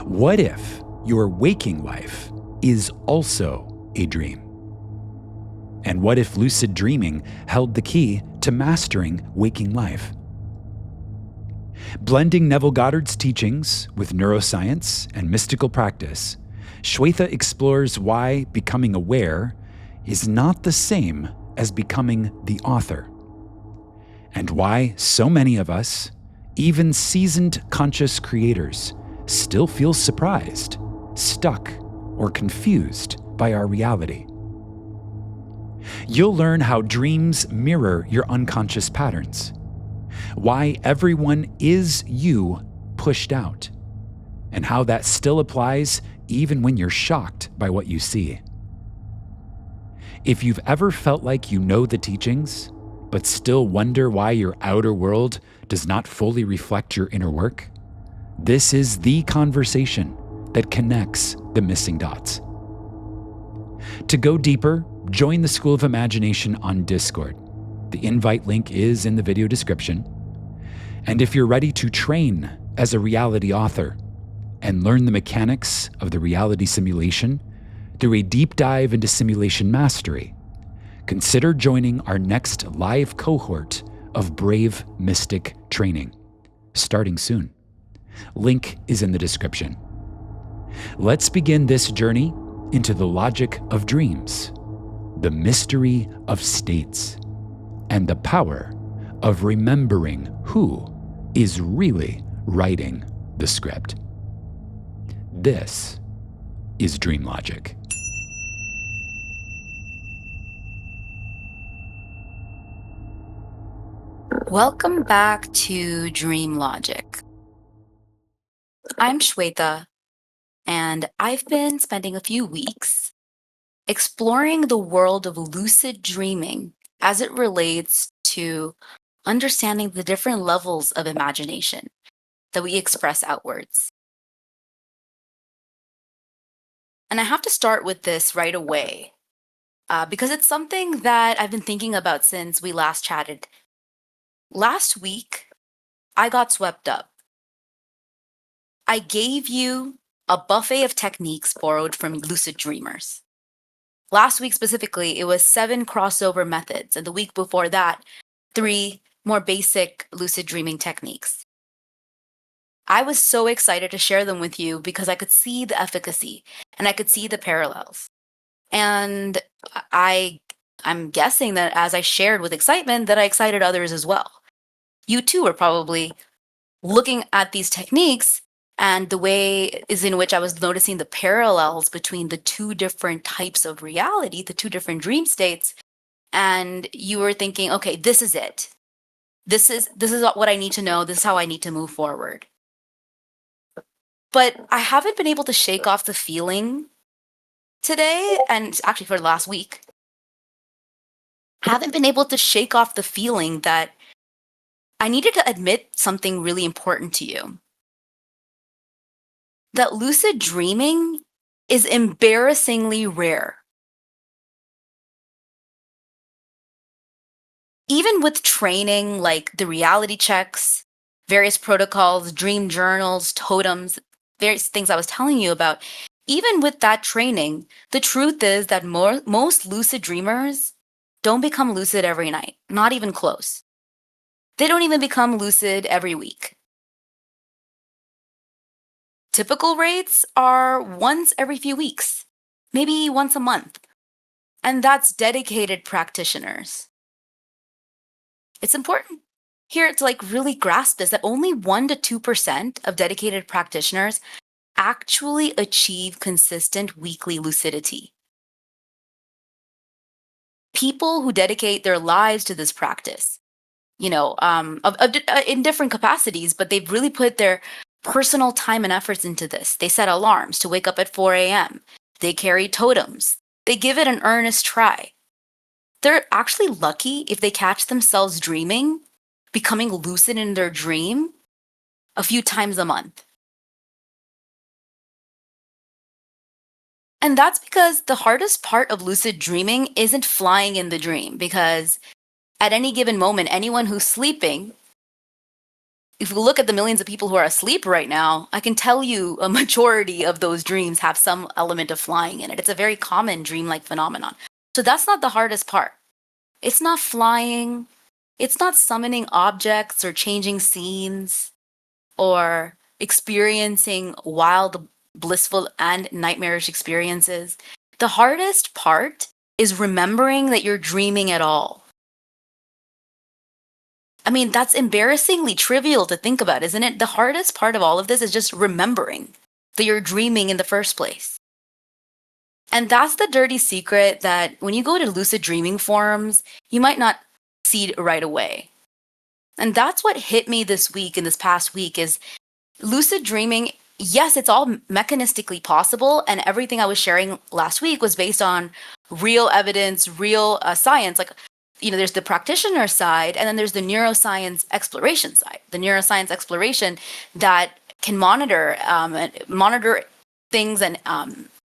What if your waking life is also a dream? And what if lucid dreaming held the key to mastering waking life? Blending Neville Goddard's teachings with neuroscience and mystical practice, Shveta explores why becoming aware is not the same as becoming the author, and why so many of us, even seasoned conscious creators, still feel surprised, stuck, or confused by our reality. You'll learn how dreams mirror your unconscious patterns, why everyone is you pushed out, and how that still applies even when you're shocked by what you see. If you've ever felt like you know the teachings, but still wonder why your outer world does not fully reflect your inner work, this is the conversation that connects the missing dots. To go deeper, join the School of Imagination on Discord. The invite link is in the video description. And if you're ready to train as a reality author and learn the mechanics of the reality simulation through a deep dive into simulation mastery, consider joining our next live cohort of Brave Mystic training, starting soon. Link is in the description. Let's begin this journey into the logic of dreams, the mystery of states, and the power of remembering who is really writing the script. This is DreamLogic. Welcome back to DreamLogic. I'm Shveta, and I've been spending a few weeks exploring the world of lucid dreaming as it relates to understanding the different levels of imagination that we express outwards. And I have to start with this right away because it's something that I've been thinking about since we last chatted. Last week, I got swept up. I gave you a buffet of techniques borrowed from lucid dreamers. Last week specifically, it was 7 crossover methods, and the week before that, 3 more basic lucid dreaming techniques. I was so excited to share them with you because I could see the efficacy and I could see the parallels. And I'm guessing that as I shared with excitement, that I excited others as well. You too were probably looking at these techniques and the way is in which I was noticing the parallels between the 2 different types of reality, the 2 different dream states. And you were thinking, okay, this is it. This is what I need to know. This is how I need to move forward. But I haven't been able to shake off the feeling today, and actually for the last week. I haven't been able to shake off the feeling that I needed to admit something really important to you. That lucid dreaming is embarrassingly rare. Even with training like the reality checks, various protocols, dream journals, totems, various things I was telling you about, even with that training, the truth is that most lucid dreamers don't become lucid every night, not even close. They don't even become lucid every week. Typical rates are once every few weeks, maybe once a month. And that's dedicated practitioners. It's important here to really grasp this, that only 1 to 2% of dedicated practitioners actually achieve consistent weekly lucidity. People who dedicate their lives to this practice, in different capacities, but they've really put their personal time and efforts into this. They set alarms to wake up at 4 a.m. They carry totems. They give it an earnest try. They're actually lucky if they catch themselves dreaming, becoming lucid in their dream a few times a month. And that's because the hardest part of lucid dreaming isn't flying in the dream, because at any given moment, anyone who's sleeping if we look at the millions of people who are asleep right now, I can tell you a majority of those dreams have some element of flying in it. It's a very common dream-like phenomenon. So that's not the hardest part. It's not flying. It's not summoning objects or changing scenes or experiencing wild, blissful, and nightmarish experiences. The hardest part is remembering that you're dreaming at all. I mean, that's embarrassingly trivial to think about, isn't it? The hardest part of all of this is just remembering that you're dreaming in the first place. And that's the dirty secret that when you go to lucid dreaming forums, you might not see it right away. And that's what hit me this week, in this past week, is lucid dreaming. Yes, it's all mechanistically possible. And everything I was sharing last week was based on real evidence, real science. Like, there's the practitioner side, and then there's the neuroscience exploration side. The neuroscience exploration that can monitor things and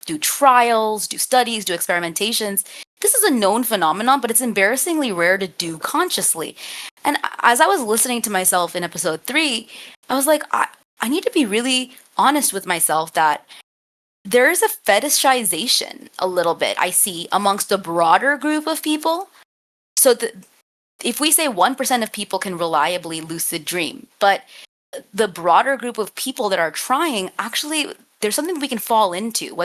do trials, do studies, do experimentations. This is a known phenomenon, but it's embarrassingly rare to do consciously. And as I was listening to myself in episode 3, I was like, I need to be really honest with myself that there is a fetishization a little bit I see amongst a broader group of people. So if we say 1% of people can reliably lucid dream, but the broader group of people that are trying, actually, there's something we can fall into.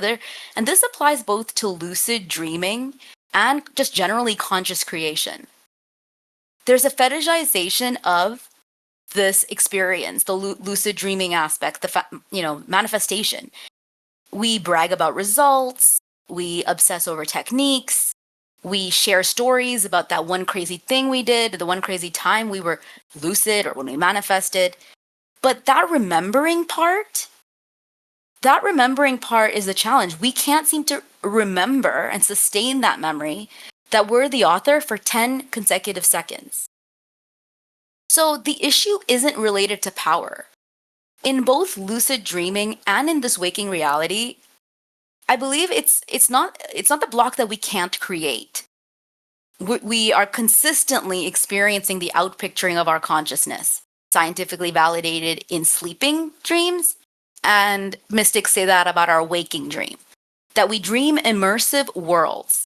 And this applies both to lucid dreaming and just generally conscious creation. There's a fetishization of this experience, the lucid dreaming aspect, the manifestation. We brag about results. We obsess over techniques. We share stories about that one crazy thing we did, the one crazy time we were lucid or when we manifested. But that remembering part is the challenge. We can't seem to remember and sustain that memory that we're the author for 10 consecutive seconds. So the issue isn't related to power. In both lucid dreaming and in this waking reality, I believe it's not the block that we can't create. We are consistently experiencing the outpicturing of our consciousness, scientifically validated in sleeping dreams, and mystics say that about our waking dream, that we dream immersive worlds.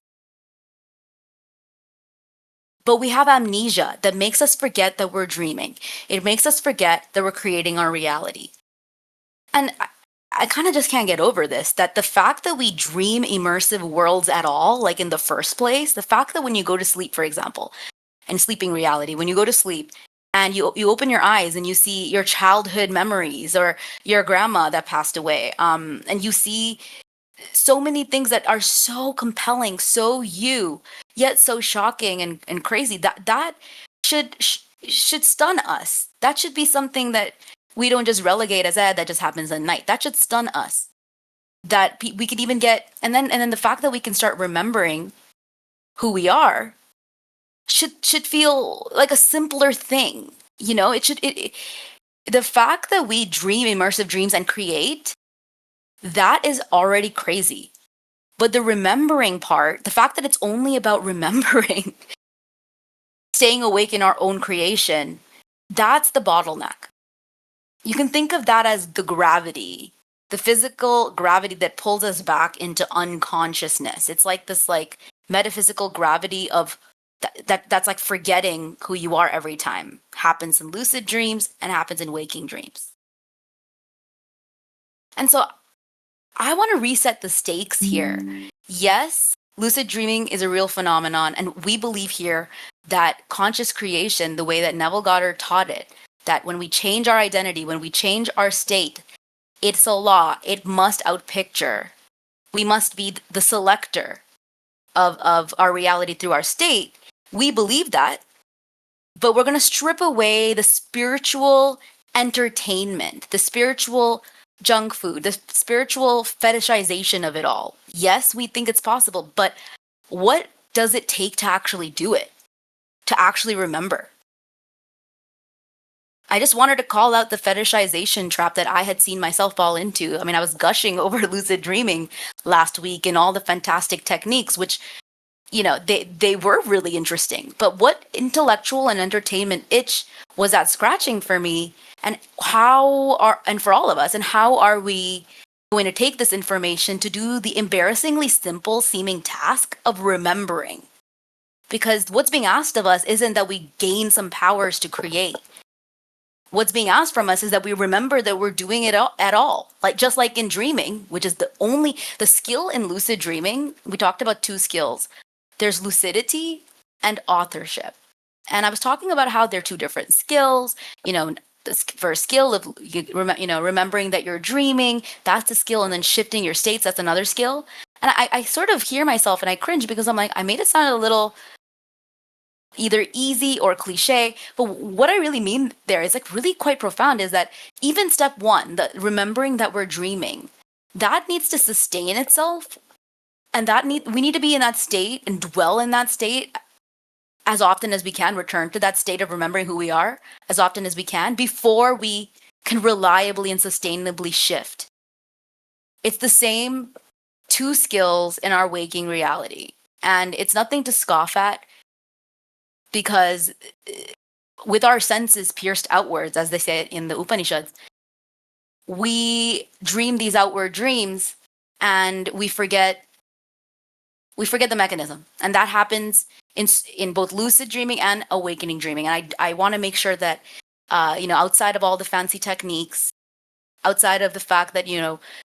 But we have amnesia that makes us forget that we're dreaming. It makes us forget that we're creating our reality. And I kind of just can't get over this, that the fact that we dream immersive worlds at all, like in the first place, the fact that when you go to sleep, for example, in sleeping reality, when you go to sleep and you open your eyes and you see your childhood memories or your grandma that passed away, and you see so many things that are so compelling, so you, yet so shocking and crazy, that should stun us. That should be something that we don't just relegate as that just happens at night. That should stun us. That we could even get, and then the fact that we can start remembering who we are should feel like a simpler thing. The fact that we dream immersive dreams and create, that is already crazy. But the remembering part, the fact that it's only about remembering, staying awake in our own creation, that's the bottleneck. You can think of that as the gravity, the physical gravity that pulls us back into unconsciousness. It's like this metaphysical gravity of that's like forgetting who you are every time. Happens in lucid dreams and happens in waking dreams. And so I want to reset the stakes here. Yes, lucid dreaming is a real phenomenon, and we believe here that conscious creation, the way that Neville Goddard taught it, that when we change our identity, when we change our state, it's a law. It must outpicture. We must be the selector of our reality through our state. We believe that, but we're going to strip away the spiritual entertainment, the spiritual junk food, the spiritual fetishization of it all. Yes, we think it's possible, but what does it take to actually do it? To actually remember? I just wanted to call out the fetishization trap that I had seen myself fall into. I mean, I was gushing over lucid dreaming last week and all the fantastic techniques, which they were really interesting. But what intellectual and entertainment itch was that scratching for me? And and for all of us, and how are we going to take this information to do the embarrassingly simple seeming task of remembering? Because what's being asked of us isn't that we gain some powers to create. What's being asked from us is that we remember that we're doing it at all. Like just like in dreaming, which is the skill in lucid dreaming. We talked about two skills. There's lucidity and authorship. And I was talking about how they're two different skills. The first skill of remembering that you're dreaming, that's the skill, and then shifting your states, that's another skill. And I sort of hear myself and I cringe because I'm like, I made it sound a little either easy or cliche, but what I really mean there is like really quite profound, is that even step one, the remembering that we're dreaming, that needs to sustain itself, and we need to be in that state and dwell in that state as often as we can, return to that state of remembering who we are as often as we can before we can reliably and sustainably shift. It's the same two skills in our waking reality, and it's nothing to scoff at, because with our senses pierced outwards, as they say in the Upanishads, we dream these outward dreams and we forget the mechanism. And that happens in both lucid dreaming and awakening dreaming. And I want to make sure that, outside of all the fancy techniques, outside of the fact that,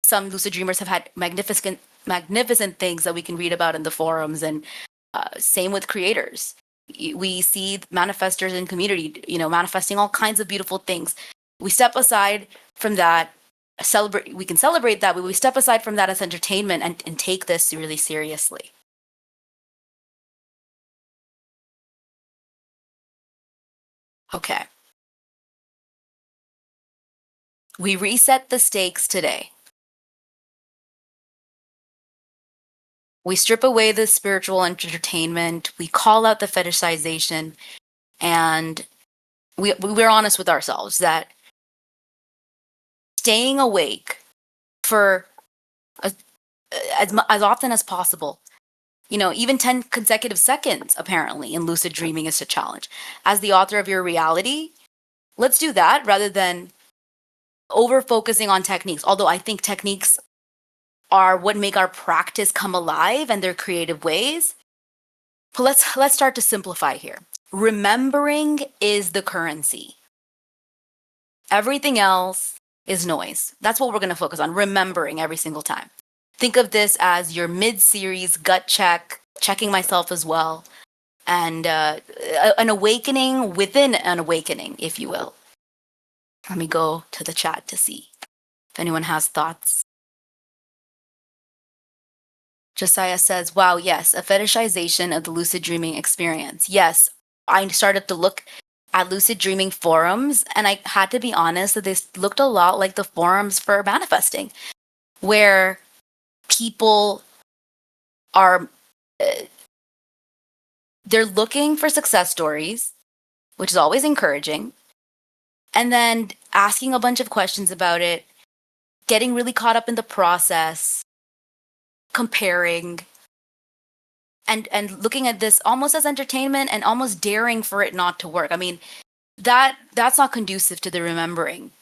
some lucid dreamers have had magnificent things that we can read about in the forums, and same with creators. We see manifestors in community, manifesting all kinds of beautiful things. We step aside from that, we can celebrate that, but we step aside from that as entertainment and take this really seriously. Okay. We reset the stakes today. We strip away the spiritual entertainment, we call out the fetishization, and we're honest with ourselves that staying awake for as often as possible, even 10 consecutive seconds, apparently, in lucid dreaming is a challenge. As the author of your reality, let's do that rather than over focusing on techniques. Although I think techniques are what make our practice come alive, and they're creative ways. But let's start to simplify here. Remembering is the currency. Everything else is noise. That's what we're going to focus on, remembering every single time. Think of this as your mid-series gut check, checking myself as well, and an awakening within an awakening, if you will. Let me go to the chat to see if anyone has thoughts. Josiah says, wow, yes, a fetishization of the lucid dreaming experience. Yes, I started to look at lucid dreaming forums, and I had to be honest that this looked a lot like the forums for manifesting, where people are, they're looking for success stories, which is always encouraging, and then asking a bunch of questions about it, getting really caught up in the process, comparing, and looking at this almost as entertainment and almost daring for it not to work. I mean, that's not conducive to the remembering.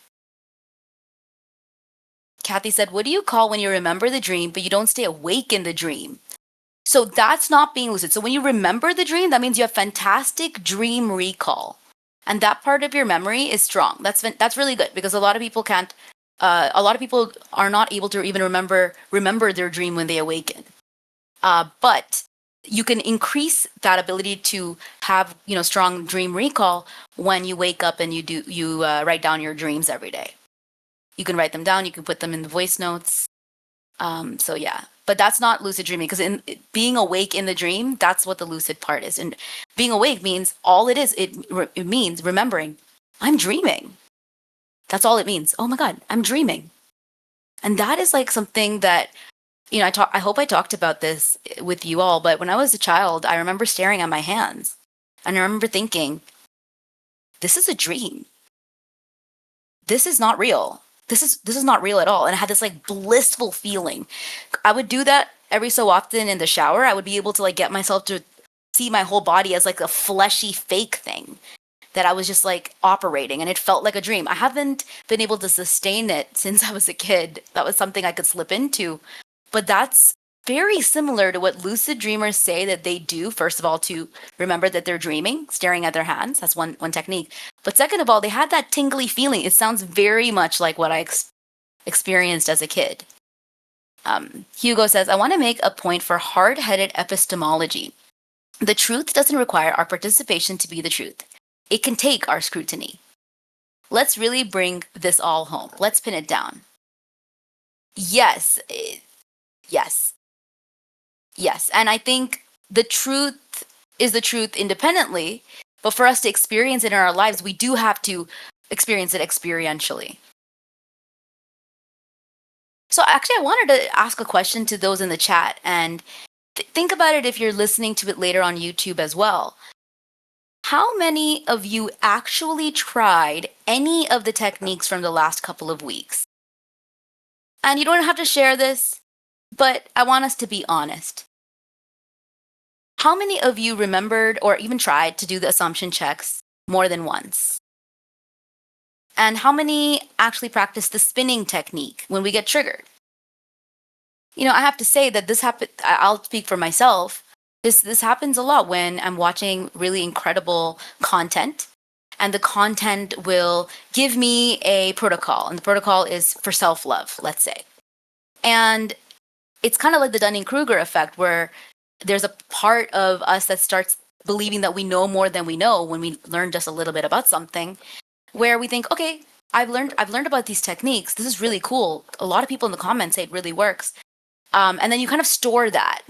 Kathy said, what do you call when you remember the dream, but you don't stay awake in the dream? So that's not being lucid. So when you remember the dream, that means you have fantastic dream recall. And that part of your memory is strong. That's really good, because a lot of people can't, a lot of people are not able to even remember their dream when they awaken. But you can increase that ability to have, strong dream recall when you wake up and you write down your dreams every day. You can write them down. You can put them in the voice notes. So yeah, but that's not lucid dreaming, because in being awake in the dream, that's what the lucid part is. And being awake means all it is. It means remembering. I'm dreaming. That's all it means. Oh my God, I'm dreaming. And that is like something that, I hope I talked about this with you all, but when I was a child, I remember staring at my hands, and I remember thinking, this is a dream. This is not real. This is not real at all. And I had this like blissful feeling. I would do that every so often in the shower, I would be able to like get myself to see my whole body as like a fleshy fake thing that I was just like operating, and it felt like a dream. I haven't been able to sustain it since I was a kid. That was something I could slip into. But that's very similar to what lucid dreamers say that they do. First of all, to remember that they're dreaming, staring at their hands. That's one technique. But second of all, they had that tingly feeling. It sounds very much like what I experienced as a kid. Hugo says, I want to make a point for hard-headed epistemology. The truth doesn't require our participation to be the truth. It can take our scrutiny. Let's really bring this all home. Let's pin it down. Yes. Yes. Yes. And I think the truth is the truth independently, but for us to experience it in our lives, we do have to experience it experientially. So actually, I wanted to ask a question to those in the chat, and think about it if you're listening to it later on YouTube as well. How many of you actually tried any of the techniques from the last couple of weeks? And you don't have to share this, but I want us to be honest. How many of you remembered or even tried to do the assumption checks more than once? And how many actually practiced the spinning technique when we get triggered? You know, I have to say that this happened, I'll speak for myself. This happens a lot when I'm watching really incredible content, and the content will give me a protocol, and the protocol is for self-love, let's say. And it's kind of like the Dunning-Kruger effect, where there's a part of us that starts believing that we know more than we know when we learn just a little bit about something, where we think, okay, I've learned about these techniques. This is really cool. A lot of people in the comments say it really works. And then you kind of store that.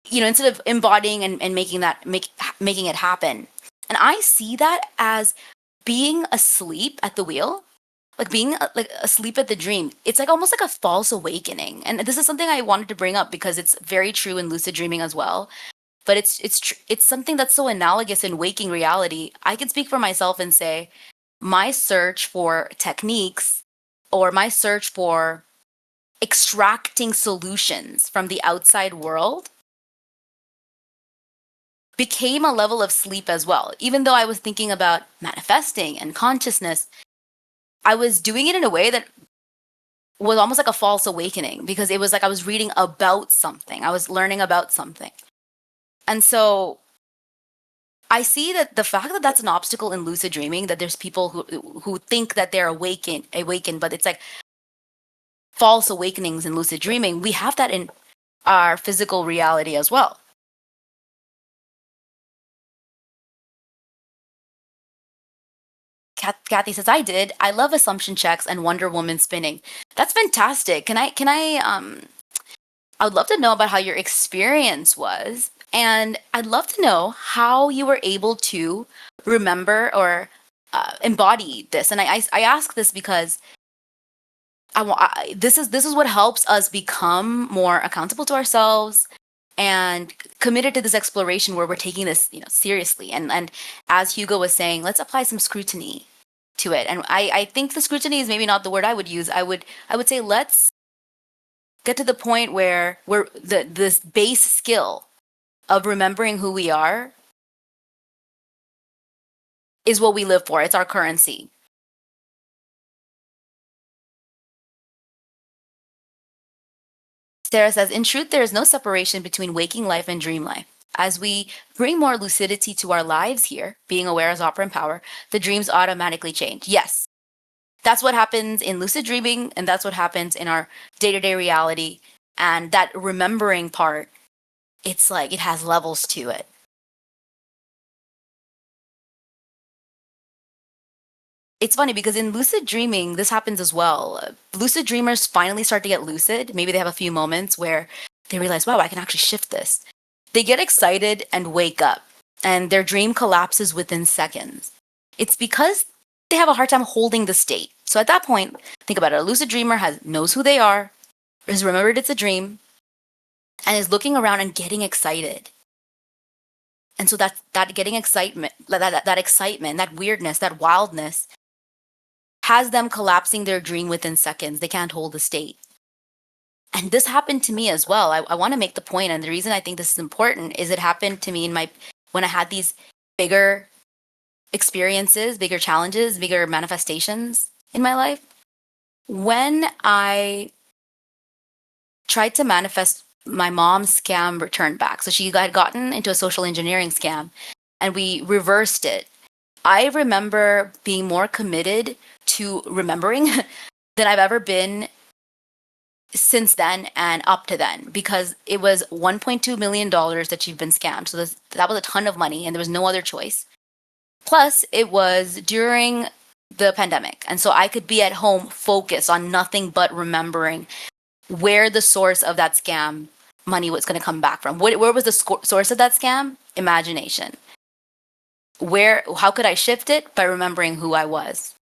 You know, instead of embodying and making it happen. And I see that as being asleep at the wheel, like being like asleep at the dream. It's like almost like a false awakening. And this is something I wanted to bring up because it's very true in lucid dreaming as well. But it's something that's so analogous in waking reality. I can speak for myself and say my search for techniques, or my search for extracting solutions from the outside world, became a level of sleep as well. Even though I was thinking about manifesting and consciousness, I was doing it in a way that was almost like a false awakening, because it was like I was reading about something. I was learning about something. And so I see that the fact that that's an obstacle in lucid dreaming, that there's people who think that they're awakened, but it's like false awakenings in lucid dreaming. We have that in our physical reality as well. Kathy says, I did. I love assumption checks and Wonder Woman spinning. That's fantastic. I would love to know about how your experience was. And I'd love to know how you were able to remember or embody this. And I ask this because this is what helps us become more accountable to ourselves and committed to this exploration where we're taking this, seriously. And as Hugo was saying, let's apply some scrutiny to it. And I think the scrutiny is maybe not the word I would use. I would say let's get to the point where this base skill of remembering who we are is what we live for. It's our currency. Sarah says, in truth, there is no separation between waking life and dream life. As we bring more lucidity to our lives here, being aware as opera and power, the dreams automatically change. Yes, that's what happens in lucid dreaming, and that's what happens in our day-to-day reality. And that remembering part, it's like it has levels to it. It's funny because in lucid dreaming, this happens as well. Lucid dreamers finally start to get lucid. Maybe they have a few moments where they realize, wow, I can actually shift this. They get excited and wake up, and their dream collapses within seconds. It's because they have a hard time holding the state. So at that point, think about it. A lucid dreamer knows who they are, has remembered it's a dream, and is looking around and getting excited. And so that getting excitement, that excitement, that weirdness, that wildness, has them collapsing their dream within seconds. They can't hold the state. And this happened to me as well. I want to make the point, and the reason I think this is important is it happened to me when I had these bigger experiences, bigger challenges, bigger manifestations in my life. When I tried to manifest my mom's scam return back, so she had gotten into a social engineering scam, and we reversed it. I remember being more committed to remembering than I've ever been since then and up to then, because it was $1.2 million that she'd been scammed. So that was a ton of money, and there was no other choice. Plus, it was during the pandemic. And so I could be at home focused on nothing but remembering where the source of that scam money was going to come back from. Where was the source of that scam? Imagination. How could I shift it? By remembering who I was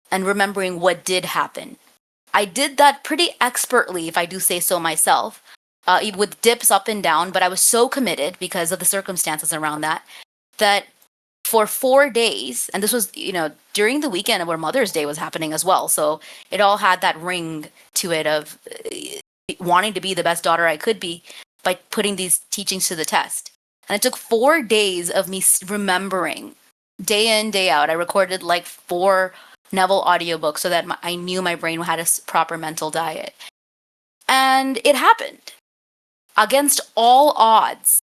and remembering what did happen. I did that pretty expertly, if I do say so myself, with dips up and down, but I was so committed because of the circumstances around that for 4 days, and this was, during the weekend where Mother's Day was happening as well. So it all had that ring to it of wanting to be the best daughter I could be by putting these teachings to the test. And it took 4 days of me remembering day in, day out. I recorded like 4 Neville audiobooks so that I knew my brain had a proper mental diet. And it happened against all odds,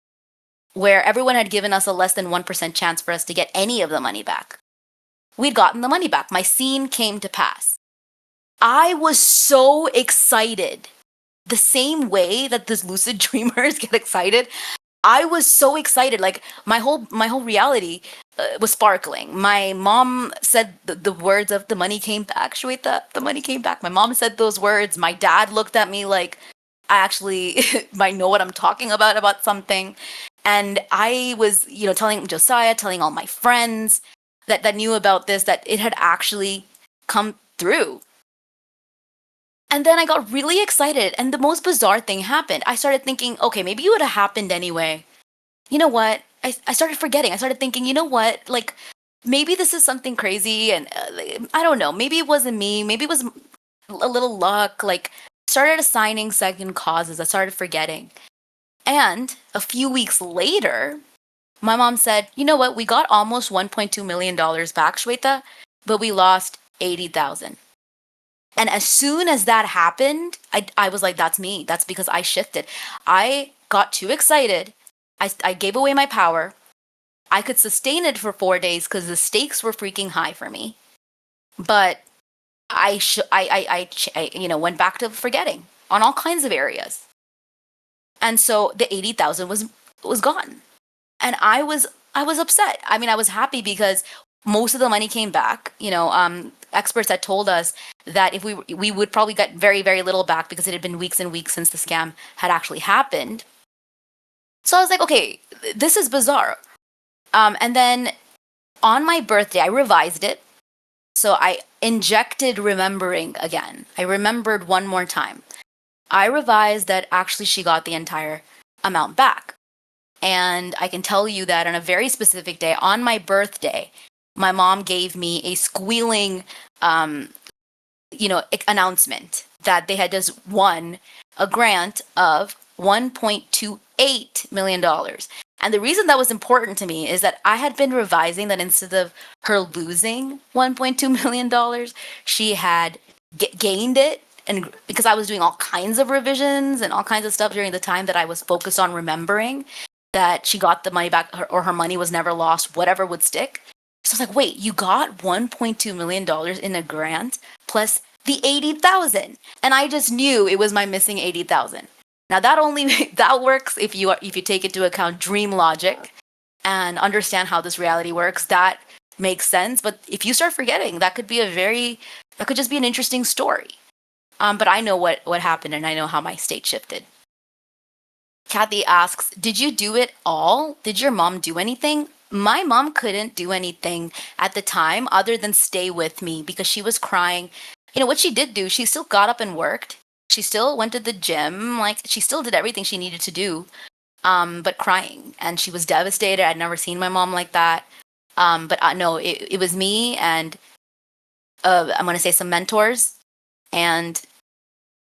where everyone had given us a less than 1% chance for us to get any of the money back. We'd gotten the money back. My scene came to pass. I was so excited. The same way that these lucid dreamers get excited, I was so excited. Like my whole reality was sparkling. My mom said the words of "the money came back." Shveta, the money came back. My mom said those words. My dad looked at me like I actually might know what I'm talking about something. And I was, telling Josiah, telling all my friends that knew about this, that it had actually come through. And then I got really excited, and the most bizarre thing happened. I started thinking, okay, maybe it would have happened anyway. You know what? I started forgetting. I started thinking, you know what? Like, maybe this is something crazy, and I don't know. Maybe it wasn't me. Maybe it was a little luck. Like, started assigning second causes. I started forgetting. And a few weeks later, my mom said, you know what? We got almost $1.2 million back, Shveta, but we lost 80,000. And as soon as that happened, I was like, that's me. That's because I shifted. I got too excited. I gave away my power. I could sustain it for 4 days because the stakes were freaking high for me. But I went back to forgetting on all kinds of areas. And so the 80,000 was gone. And I was upset. I mean, I was happy because most of the money came back. Experts had told us that if we would probably get very, very little back because it had been weeks and weeks since the scam had actually happened. So I was like, okay, this is bizarre. And then on my birthday, I revised it. So I injected remembering again. I remembered one more time. I revised that actually she got the entire amount back. And I can tell you that on a very specific day, on my birthday, my mom gave me a squealing, announcement that they had just won a grant of $1.28 million. And the reason that was important to me is that I had been revising that instead of her losing $1.2 million, she had gained it. And because I was doing all kinds of revisions and all kinds of stuff during the time that I was focused on remembering that she got the money back, or her money was never lost, whatever would stick. So I was like, wait, you got $1.2 million in a grant plus the 80,000. And I just knew it was my missing 80,000. Now that works if you take into account DreamLogic and understand how this reality works. That makes sense. But if you start forgetting, that could just be an interesting story. But I know what happened, and I know how my state shifted. Kathy asks, did you do it all? Did your mom do anything? My mom couldn't do anything at the time other than stay with me because she was crying. What she did do, she still got up and worked. She still went to the gym. Like, she still did everything she needed to do, but crying. And she was devastated. I'd never seen my mom like that. But no, it was me and I'm going to say some mentors. And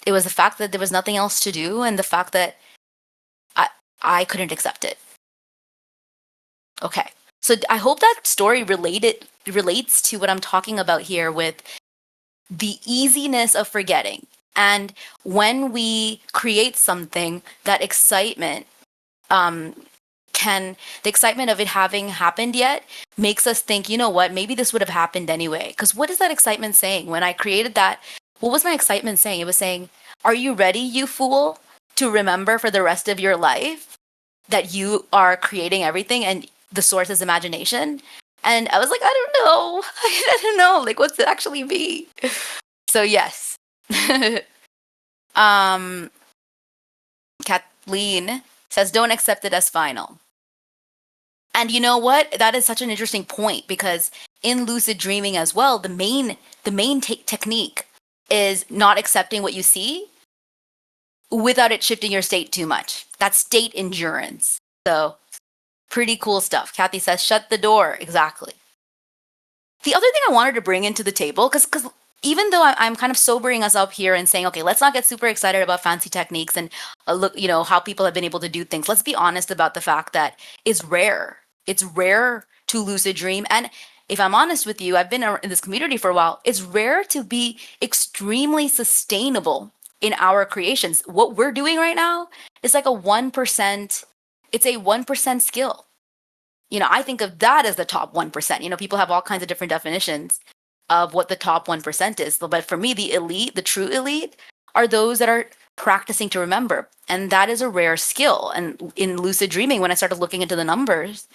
It was the fact that there was nothing else to do, and the fact that I couldn't accept it. Okay. So I hope that story relates to what I'm talking about here with the easiness of forgetting. And when we create something, that excitement the excitement of it having happened yet makes us think, you know what, maybe this would have happened anyway. Because what is that excitement saying? When I created that, what was my excitement saying? It was saying, are you ready, you fool, to remember for the rest of your life that you are creating everything and the source is imagination? And I was like, I don't know. I don't know. Like, what's it actually be? So yes. Kathleen says, don't accept it as final. And you know what? That is such an interesting point, because in lucid dreaming as well, the main technique is not accepting what you see without it shifting your state too much. That's state endurance. So pretty cool stuff. Kathy says, shut the door. Exactly. The other thing I wanted to bring into the table, because even though I'm kind of sobering us up here and saying, okay, let's not get super excited about fancy techniques and look, how people have been able to do things. Let's be honest about the fact that it's rare. It's rare to lucid dream. And if I'm honest with you, I've been in this community for a while. It's rare to be extremely sustainable in our creations. What we're doing right now is like a 1%. It's a 1% skill. I think of that as the top 1%. People have all kinds of different definitions of what the top 1% is. But for me, the elite, the true elite, are those that are practicing to remember. And that is a rare skill. And in lucid dreaming, when I started looking into the numbers,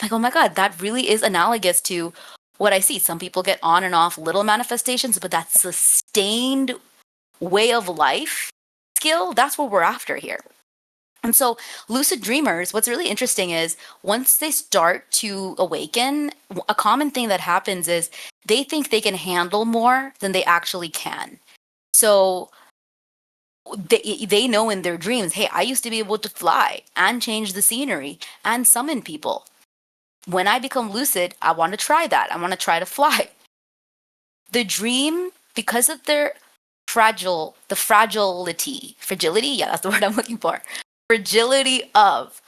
I'm like, oh my God, that really is analogous to what I see. Some people get on and off little manifestations, but that sustained way of life skill, that's what we're after here. And so lucid dreamers, what's really interesting is once they start to awaken, a common thing that happens is they think they can handle more than they actually can. So they know in their dreams, hey, I used to be able to fly and change the scenery and summon people. When I become lucid, I want to try that. I want to try to fly. The dream, because of their fragility, yeah, that's the word I'm looking for. Fragility of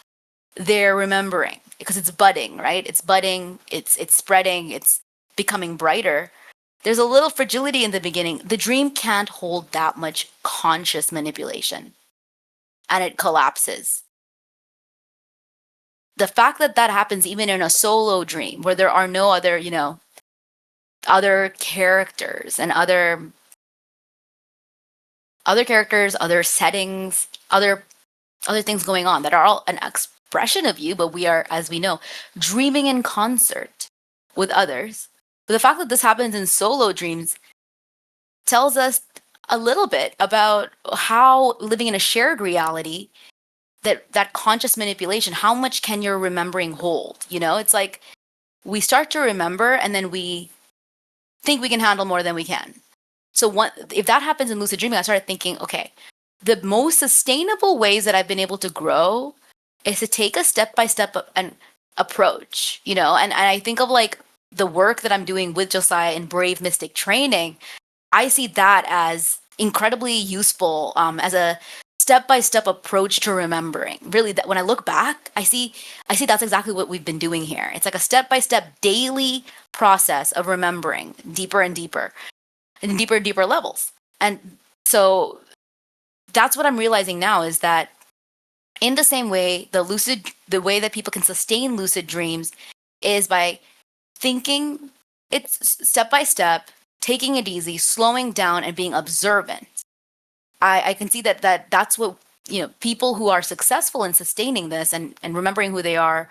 their remembering, because it's budding, right? It's budding, it's spreading, it's becoming brighter. There's a little fragility in the beginning. The dream can't hold that much conscious manipulation, and it collapses. The fact that that happens even in a solo dream where there are no other, other characters and other characters, other settings, other things going on that are all an expression of you, but we are, as we know, dreaming in concert with others. But the fact that this happens in solo dreams tells us a little bit about how living in a shared reality, that conscious manipulation, how much can your remembering hold? It's like we start to remember and then we think we can handle more than we can. So if that happens in lucid dreaming, I started thinking, okay, the most sustainable ways that I've been able to grow is to take a step-by-step approach, and I think of like the work that I'm doing with Josiah in Brave Mystic training. I see that as incredibly useful as a step-by-step approach to remembering. Really, that when I look back, I see that's exactly what we've been doing here. It's like a step-by-step daily process of remembering deeper and deeper and deeper levels. And so that's what I'm realizing now, is that in the same way, the way that people can sustain lucid dreams is by thinking it's step by step, taking it easy, slowing down, and being observant. I can see that's what, people who are successful in sustaining this and remembering who they are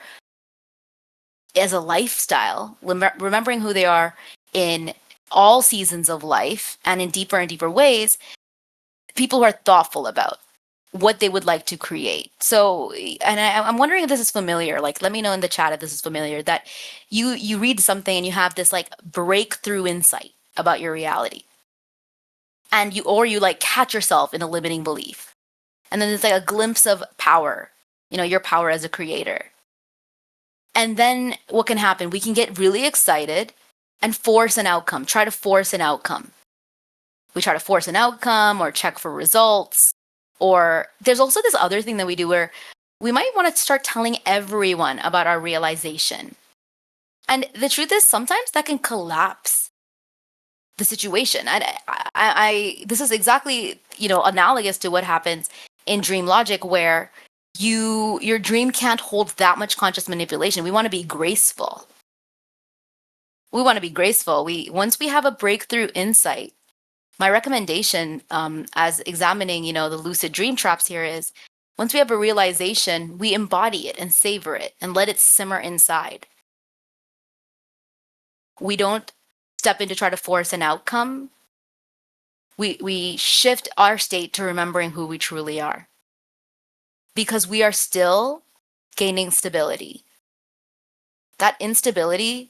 as a lifestyle, remembering who they are in all seasons of life and in deeper and deeper ways, people who are thoughtful about what they would like to create. So, and I'm wondering if this is familiar. Like, let me know in the chat if this is familiar, that you read something and you have this like breakthrough insight about your reality. And you like catch yourself in a limiting belief. And then there's like a glimpse of power, your power as a creator. And then what can happen? We can get really excited and try to force an outcome. We try to force an outcome or check for results. Or there's also this other thing that we do where we might want to start telling everyone about our realization. And the truth is, sometimes that can collapse the situation. And this is exactly, analogous to what happens in DreamLogic, where your dream can't hold that much conscious manipulation. We want to be graceful. Once we have a breakthrough insight, my recommendation, as examining, the lucid dream traps here is, once we have a realization, we embody it and savor it and let it simmer inside. We don't step in to try to force an outcome. We shift our state to remembering who we truly are, because we are still gaining stability. That instability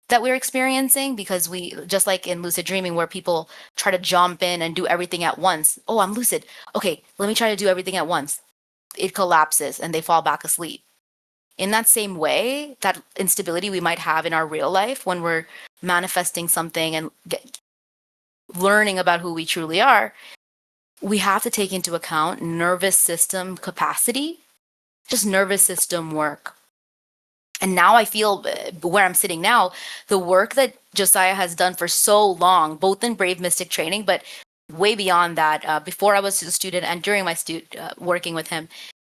that we're experiencing, because we, just like in lucid dreaming where people try to jump in and do everything at once. Oh, I'm lucid. Okay, let me try to do everything at once. It collapses and they fall back asleep. In that same way, that instability we might have in our real life when we're manifesting something and learning about who we truly are, we have to take into account nervous system capacity, just nervous system work. And now I feel, where I'm sitting now, the work that Josiah has done for so long, both in Brave Mystic training, but way beyond that, before I was a student and during my working with him,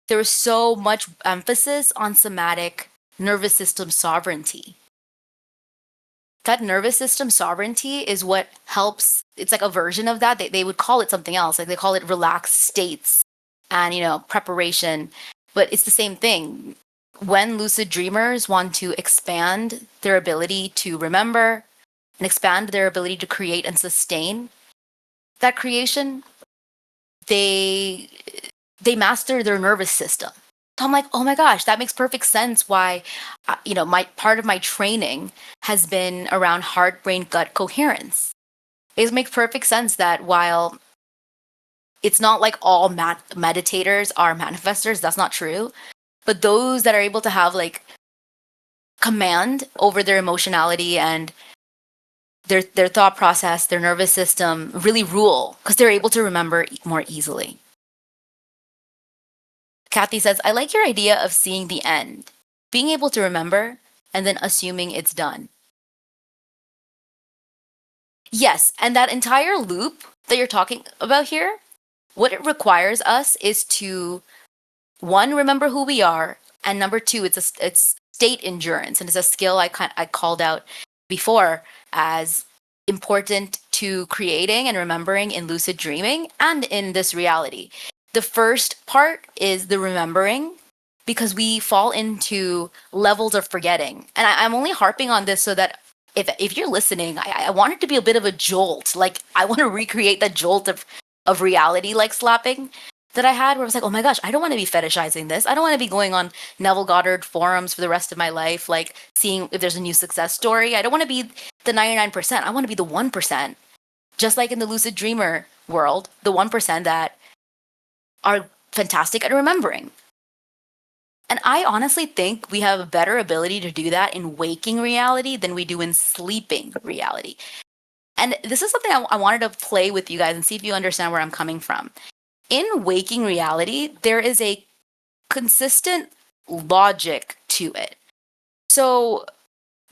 there was so much emphasis on somatic nervous system sovereignty. That nervous system sovereignty is what helps. It's like a version of that. They would call it something else. Like they call it relaxed states and, preparation. But it's the same thing. When lucid dreamers want to expand their ability to remember and expand their ability to create and sustain that creation, they master their nervous system. So I'm like, oh my gosh, that makes perfect sense why, my part of my training has been around heart, brain, gut coherence. It makes perfect sense that while it's not like all meditators are manifestors, that's not true. But those that are able to have like command over their emotionality and their thought process, their nervous system really rule, because they're able to remember more easily. Kathy says, I like your idea of seeing the end, being able to remember, and then assuming it's done. Yes, and that entire loop that you're talking about here, what it requires us is to, one, remember who we are, and number two, it's state endurance, and it's a skill I called out before as important to creating and remembering in lucid dreaming and in this reality. The first part is the remembering, because we fall into levels of forgetting. And I'm only harping on this so that if you're listening, I want it to be a bit of a jolt. Like I want to recreate that jolt of reality, like slapping that I had, where I was like, oh my gosh, I don't want to be fetishizing this. I don't want to be going on Neville Goddard forums for the rest of my life, like seeing if there's a new success story. I don't want to be the 99%. I want to be the 1%. Just like in the lucid dreamer world, the 1% that are fantastic at remembering. And I honestly think we have a better ability to do that in waking reality than we do in sleeping reality. And this is something I wanted to play with you guys and see if you understand where I'm coming from. In waking reality, there is a consistent logic to it. So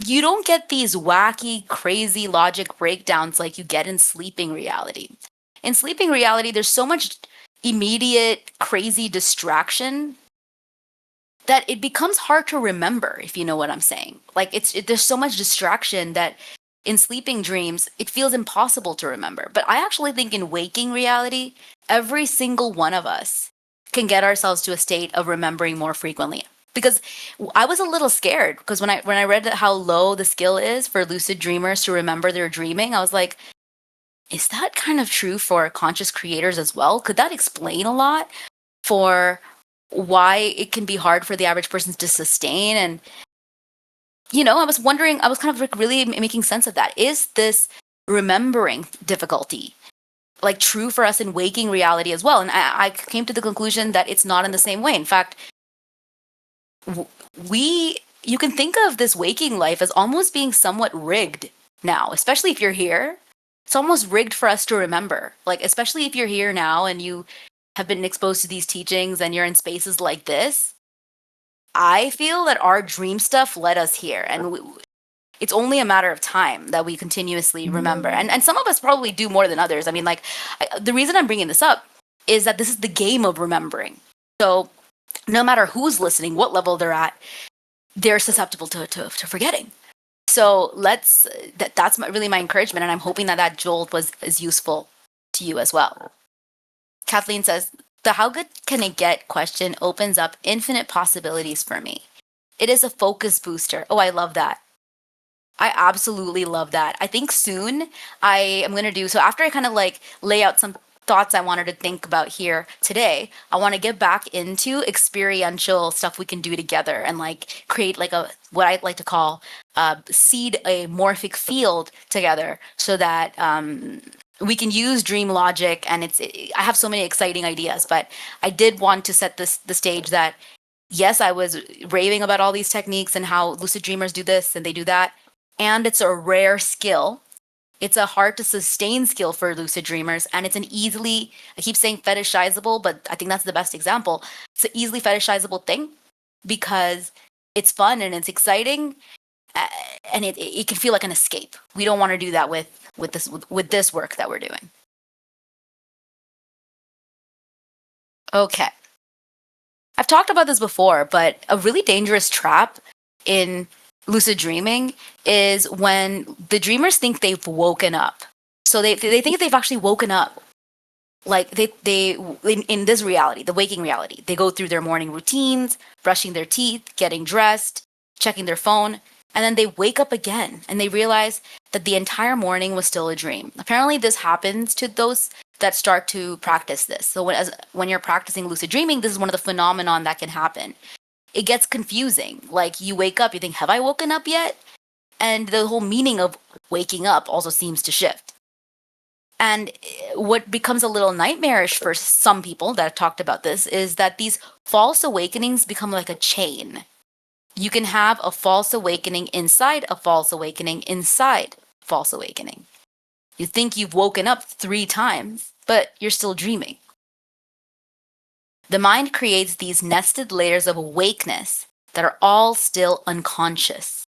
you don't get these wacky, crazy logic breakdowns like you get in sleeping reality. In sleeping reality, there's so much immediate, crazy distraction that it becomes hard to remember, if you know what I'm saying. Like there's so much distraction that in sleeping dreams, it feels impossible to remember. But I actually think in waking reality, every single one of us can get ourselves to a state of remembering more frequently. Because I was a little scared, because when I read how low the skill is for lucid dreamers to remember their dreaming, I was like, is that kind of true for conscious creators as well? Could that explain a lot for why it can be hard for the average person to sustain? And, I was wondering, I was kind of like really making sense of that. Is this remembering difficulty like true for us in waking reality as well? And I came to the conclusion that it's not in the same way. In fact, you can think of this waking life as almost being somewhat rigged now, especially if you're here. It's almost rigged for us to remember. Like, especially if you're here now and you have been exposed to these teachings and you're in spaces like this, I feel that our dream stuff led us here. And it's only a matter of time that we continuously remember. And some of us probably do more than others. I mean, like, the reason I'm bringing this up is that this is the game of remembering. So no matter who's listening, what level they're at, they're susceptible to forgetting. So that's really my encouragement. And I'm hoping that jolt was as useful to you as well. Kathleen says, the how good can it get question opens up infinite possibilities for me. It is a focus booster. Oh, I love that. I absolutely love that. I think soon I am going to do so after I kind of like lay out some thoughts I wanted to think about here today. I want to get back into experiential stuff we can do together and like create like a what I'd like to call seed a morphic field together so that we can use DreamLogic. And I have so many exciting ideas, but I did want to set the stage that yes, I was raving about all these techniques and how lucid dreamers do this and they do that. And it's a rare skill. It's a hard to sustain skill for lucid dreamers. And it's an easily, I keep saying fetishizable, but I think that's the best example. It's an easily fetishizable thing because it's fun and it's exciting. And it can feel like an escape. We don't want to do that with this work that we're doing. Okay. I've talked about this before, but a really dangerous trap in lucid dreaming is when the dreamers think they've woken up. So they think they've actually woken up. Like they in this reality, the waking reality, they go through their morning routines, brushing their teeth, getting dressed, checking their phone, and then they wake up again and they realize that the entire morning was still a dream. Apparently this happens to those that start to practice this. So when you're practicing lucid dreaming, this is one of the phenomenon that can happen. It gets confusing. Like you wake up, you think, have I woken up yet? And the whole meaning of waking up also seems to shift. And what becomes a little nightmarish for some people that have talked about this is that these false awakenings become like a chain. You can have a false awakening inside a false awakening inside false awakening. You think you've woken up 3 times, but you're still dreaming. The mind creates these nested layers of awakeness that are all still unconscious.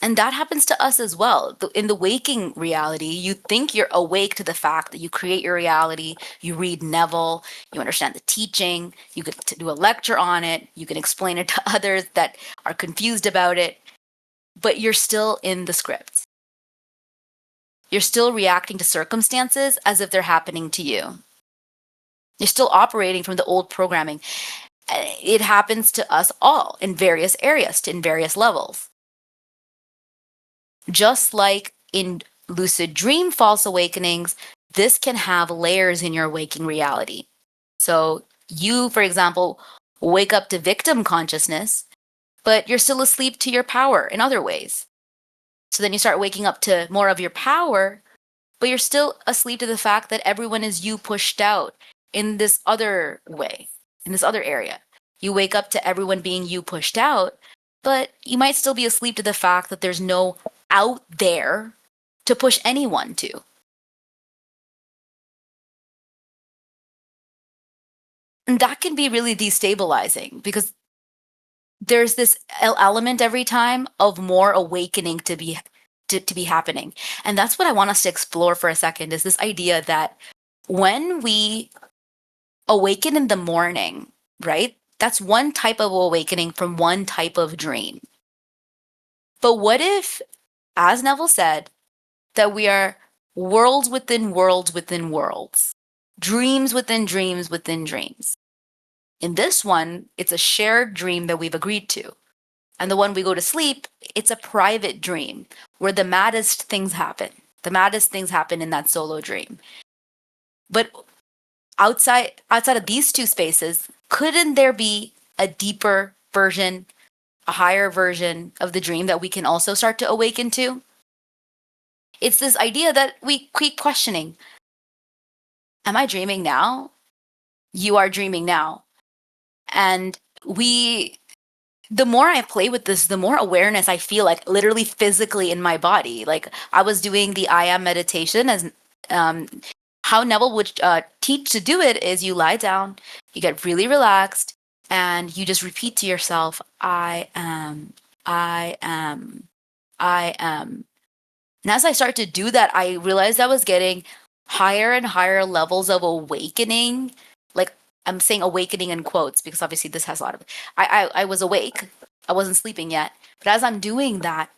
And that happens to us as well. In the waking reality, you think you're awake to the fact that you create your reality, you read Neville, you understand the teaching, you get to do a lecture on it, you can explain it to others that are confused about it, but you're still in the script. You're still reacting to circumstances as if they're happening to you. You're still operating from the old programming. It happens to us all in various areas, in various levels. Just like in lucid dream false awakenings, this can have layers in your waking reality. So you, for example, wake up to victim consciousness, but you're still asleep to your power in other ways. So then you start waking up to more of your power, but you're still asleep to the fact that everyone is you pushed out in this other way, in this other area. You wake up to everyone being you pushed out, but you might still be asleep to the fact that there's no out there to push anyone to. And that can be really destabilizing because there's this element every time of more awakening to be happening. And that's what I want us to explore for a second is this idea that when we awaken in the morning, right? That's one type of awakening from one type of dream. But what if, as Neville said, that we are worlds within worlds within worlds, dreams within dreams within dreams? In this one, it's a shared dream that we've agreed to. And the one we go to sleep, it's a private dream where the maddest things happen. The maddest things happen in that solo dream. But outside of these two spaces, couldn't there be a deeper version, a higher version of the dream that we can also start to awaken to? It's this idea that we keep questioning. Am I dreaming now? You are dreaming now. And we the more I play with this, the more awareness I feel, like literally physically in my body. Like I was doing the I am meditation, as um, how Neville would teach to do it is you lie down, you get really relaxed, and you just repeat to yourself, I am, I am, I am. And as I started to do that, I realized I was getting higher and higher levels of awakening. Like I'm saying awakening in quotes because obviously this has a lot of I was awake. I wasn't sleeping yet. But as I'm doing that,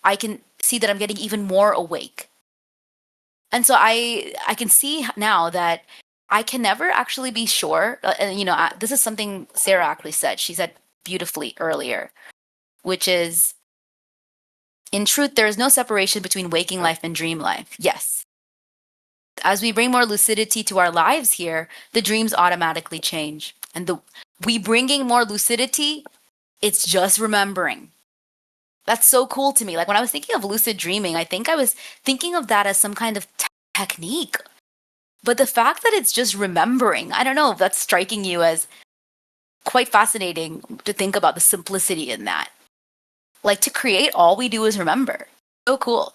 I can see that I'm getting even more awake. And so I can see now that I can never actually be sure. And this is something Sarah actually said. She said beautifully earlier, which is in truth, there is no separation between waking life and dream life. Yes. As we bring more lucidity to our lives here, the dreams automatically change. And we bringing more lucidity, it's just remembering. That's so cool to me. Like when I was thinking of lucid dreaming, I think I was thinking of that as some kind of technique. But the fact that it's just remembering, I don't know if that's striking you as quite fascinating to think about the simplicity in that. Like to create, all we do is remember. So cool.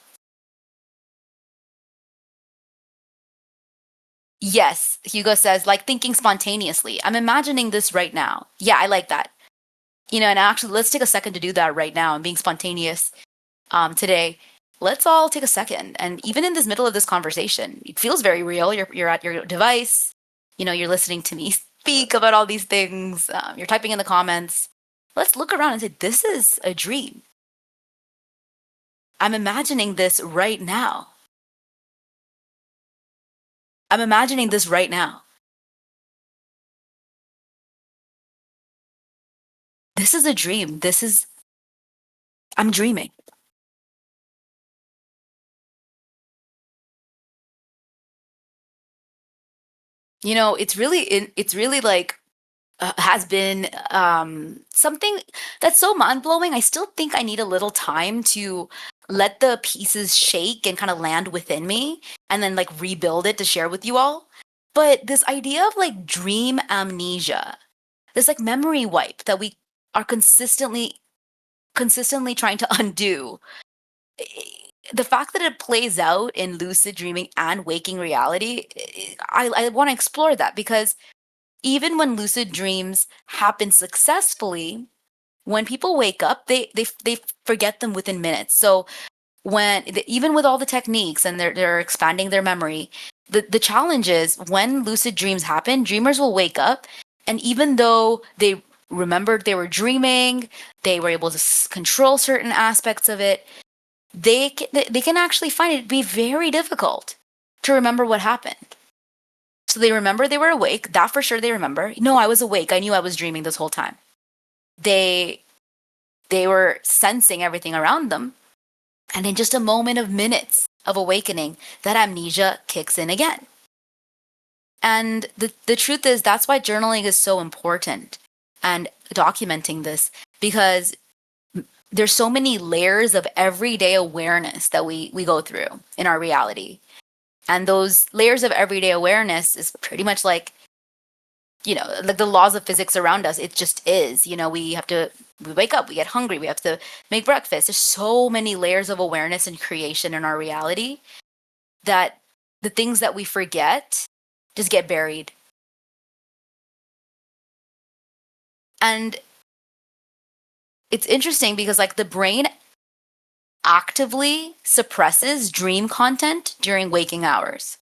Yes, Hugo says, like thinking spontaneously. I'm imagining this right now. Yeah, I like that. And actually, let's take a second to do that right now and being spontaneous today. Let's all take a second. And even in this middle of this conversation, it feels very real. You're at your device. You're listening to me speak about all these things. You're typing in the comments. Let's look around and say, this is a dream. I'm imagining this right now. I'm imagining this right now. This is a dream. I'm dreaming. It's really like has been something that's so mind blowing. I still think I need a little time to let the pieces shake and kind of land within me and then like rebuild it to share with you all. But this idea of like dream amnesia, this like memory wipe that we are consistently trying to undo. The fact that it plays out in lucid dreaming and waking reality, I want to explore that because even when lucid dreams happen successfully, when people wake up, they forget them within minutes. So even with all the techniques and they're expanding their memory, the challenge is when lucid dreams happen, dreamers will wake up, and even though they remembered they were dreaming, they were able to control certain aspects of it. They can actually find it be very difficult to remember what happened. So they remember they were awake. That for sure they remember. No, I was awake. I knew I was dreaming this whole time. They they were sensing everything around them. And in just a moment of minutes of awakening, that amnesia kicks in again. And the truth is that's why journaling is so important and documenting this because there's so many layers of everyday awareness that we go through in our reality. And those layers of everyday awareness is pretty much like like the laws of physics around us. It just is. We wake up, we get hungry, we have to make breakfast. There's so many layers of awareness and creation in our reality that the things that we forget just get buried. And it's interesting because like the brain actively suppresses dream content during waking hours.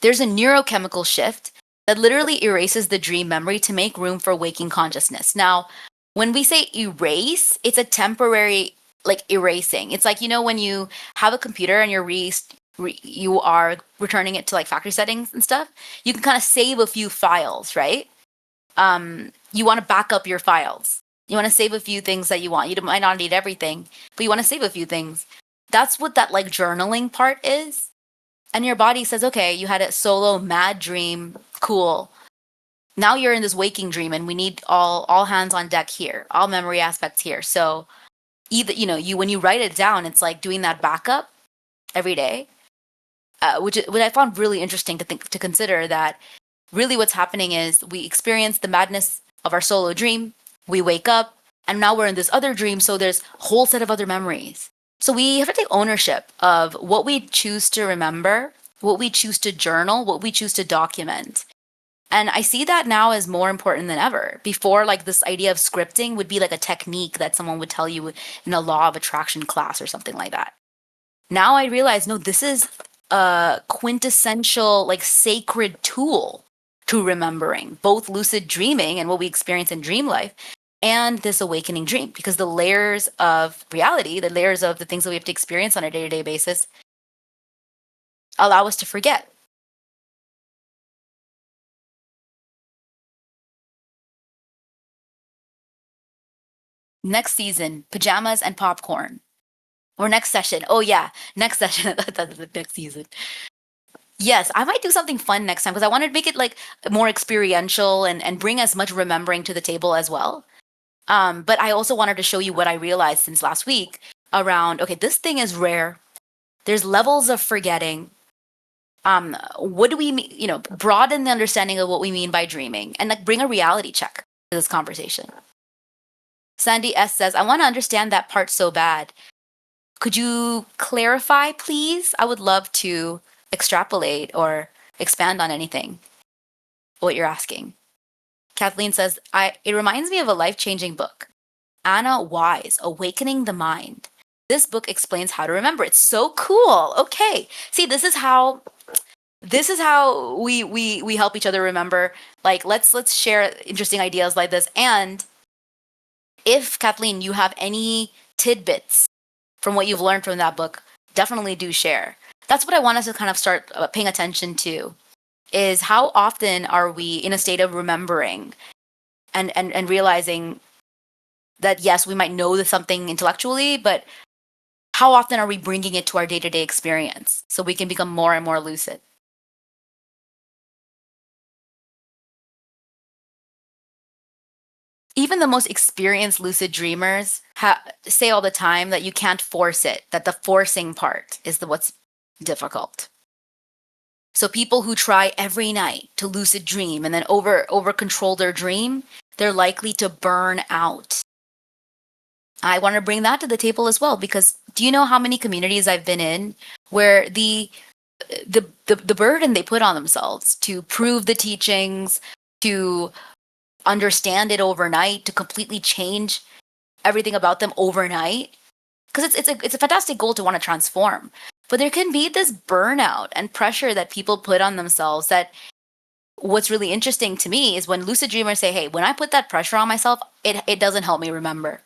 There's a neurochemical shift that literally erases the dream memory to make room for waking consciousness. Now, when we say erase, it's a temporary like erasing. It's like when you have a computer and you are returning it to like factory settings and stuff, you can kind of save a few files, right? You want to back up your files. You want to save a few things that you want. You might not need everything, but you want to save a few things. That's what that like journaling part is. And your body says, okay, you had a solo mad dream, cool. Now you're in this waking dream, and we need all hands on deck here, all memory aspects here. So either you when you write it down, it's like doing that backup every day, which I found really interesting to consider that really what's happening is we experience the madness of our solo dream. We wake up and now we're in this other dream. So there's a whole set of other memories. So we have to take ownership of what we choose to remember, what we choose to journal, what we choose to document. And I see that now as more important than ever. Before, like this idea of scripting would be like a technique that someone would tell you in a law of attraction class or something like that. Now I realize, no, this is a quintessential, like sacred tool to remembering both lucid dreaming and what we experience in dream life and this awakening dream, because the layers of reality, the layers of the things that we have to experience on a day-to-day basis allow us to forget. Next season, pajamas and popcorn. Or next session. Oh yeah, next session. That's the next season. Yes, I might do something fun next time because I want to make it like more experiential and bring as much remembering to the table as well. But I also wanted to show you what I realized since last week around, okay, this thing is rare. There's levels of forgetting. What do we mean? Broaden the understanding of what we mean by dreaming and like bring a reality check to this conversation. Sandy S says, I want to understand that part so bad. Could you clarify, please? I would love to extrapolate or expand on anything, what you're asking. Kathleen says, it reminds me of a life-changing book, Anna Wise, Awakening the Mind. This book explains how to remember. It's so cool. Okay. See, this is how we help each other remember. Like let's share interesting ideas like this. And if Kathleen, you have any tidbits from what you've learned from that book, definitely do share. That's what I want us to kind of start paying attention to, is how often are we in a state of remembering and realizing that, yes, we might know something intellectually, but how often are we bringing it to our day-to-day experience so we can become more and more lucid? Even the most experienced lucid dreamers say all the time that you can't force it, that the forcing part is what's difficult. So people who try every night to lucid dream and then over control their dream, they're likely to burn out. I want to bring that to the table as well, because do you know how many communities I've been in where the burden they put on themselves to prove the teachings, to understand it overnight, to completely change everything about them overnight? Because it's a fantastic goal to want to transform. But there can be this burnout and pressure that people put on themselves that what's really interesting to me is when lucid dreamers say, hey, when I put that pressure on myself, it doesn't help me remember.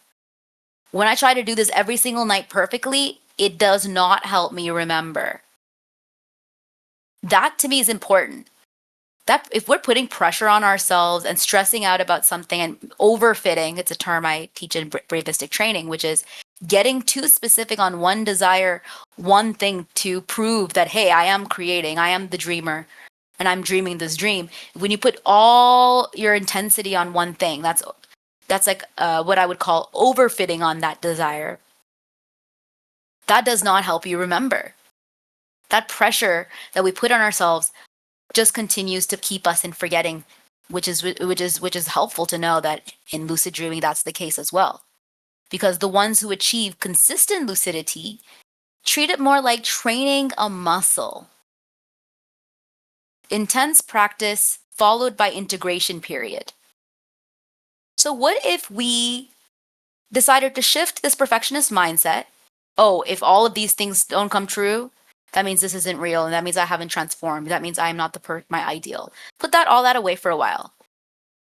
When I try to do this every single night perfectly, it does not help me remember. That to me is important. That if we're putting pressure on ourselves and stressing out about something and overfitting, it's a term I teach in Bravistic training, which is getting too specific on one desire, one thing to prove that, hey, I am creating, I am the dreamer, and I'm dreaming this dream. When you put all your intensity on one thing, that's like what I would call overfitting on that desire. That does not help you remember. That pressure that we put on ourselves just continues to keep us in forgetting, which is helpful to know that in lucid dreaming that's the case as well. Because the ones who achieve consistent lucidity treat it more like training a muscle. Intense practice followed by integration period. So what if we decided to shift this perfectionist mindset? Oh, if all of these things don't come true, that means this isn't real, and that means I haven't transformed. That means I am not my ideal. Put all that away for a while.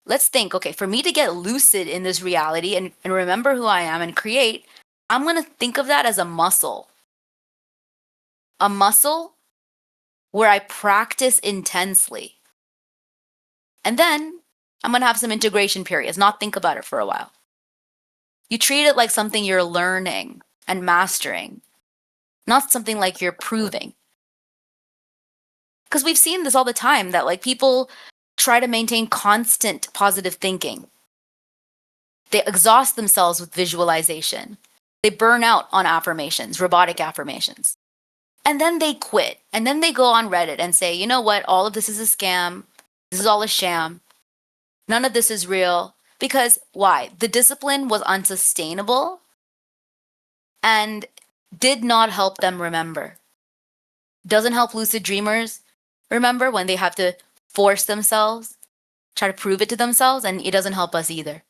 Let's think, okay, for me to get lucid in this reality and remember who I am and create, I'm going to think of that as a muscle. A muscle where I practice intensely. And then I'm going to have some integration periods, not think about it for a while. You treat it like something you're learning and mastering, not something like you're proving. Because we've seen this all the time, that like people try to maintain constant positive thinking. They exhaust themselves with visualization. They burn out on affirmations, robotic affirmations. And then they quit. And then they go on Reddit and say, you know what? All of this is a scam. This is all a sham. None of this is real. Because why? The discipline was unsustainable and did not help them remember. Doesn't help lucid dreamers remember when they have to force themselves, try to prove it to themselves, and it doesn't help us either.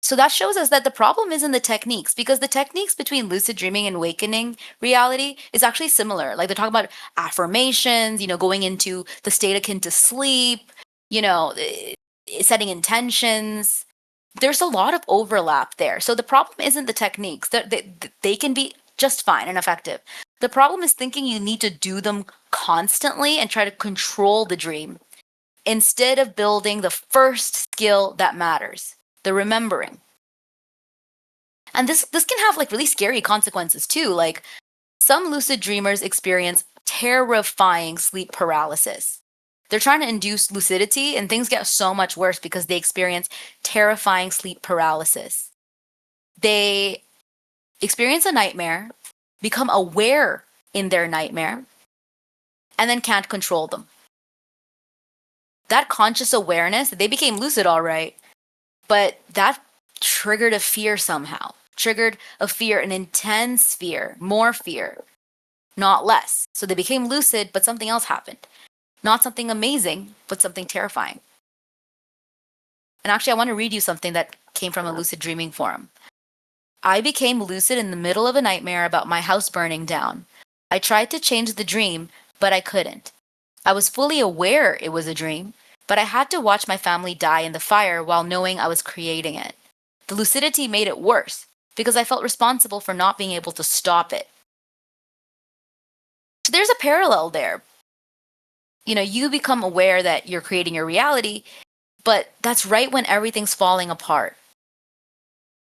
So that shows us that the problem isn't the techniques, because the techniques between lucid dreaming and awakening reality is actually similar. Like they're talking about affirmations, going into the state akin to sleep, setting intentions. There's a lot of overlap there. So the problem isn't the techniques. They can be just fine and effective. The problem is thinking you need to do them constantly and try to control the dream instead of building the first skill that matters, the remembering. And this can have like really scary consequences too. Like some lucid dreamers experience terrifying sleep paralysis. They're trying to induce lucidity, and things get so much worse because they experience terrifying sleep paralysis. They experience a nightmare, become aware in their nightmare, and then can't control them. That conscious awareness, they became lucid all right, but that triggered a fear somehow. Triggered a fear, an intense fear, more fear, not less. So they became lucid, but something else happened. Not something amazing, but something terrifying. And actually, I want to read you something that came from a lucid dreaming forum. I became lucid in the middle of a nightmare about my house burning down. I tried to change the dream, but I couldn't. I was fully aware it was a dream, but I had to watch my family die in the fire while knowing I was creating it. The lucidity made it worse because I felt responsible for not being able to stop it. So there's a parallel there. You become aware that you're creating your reality, but that's right when everything's falling apart.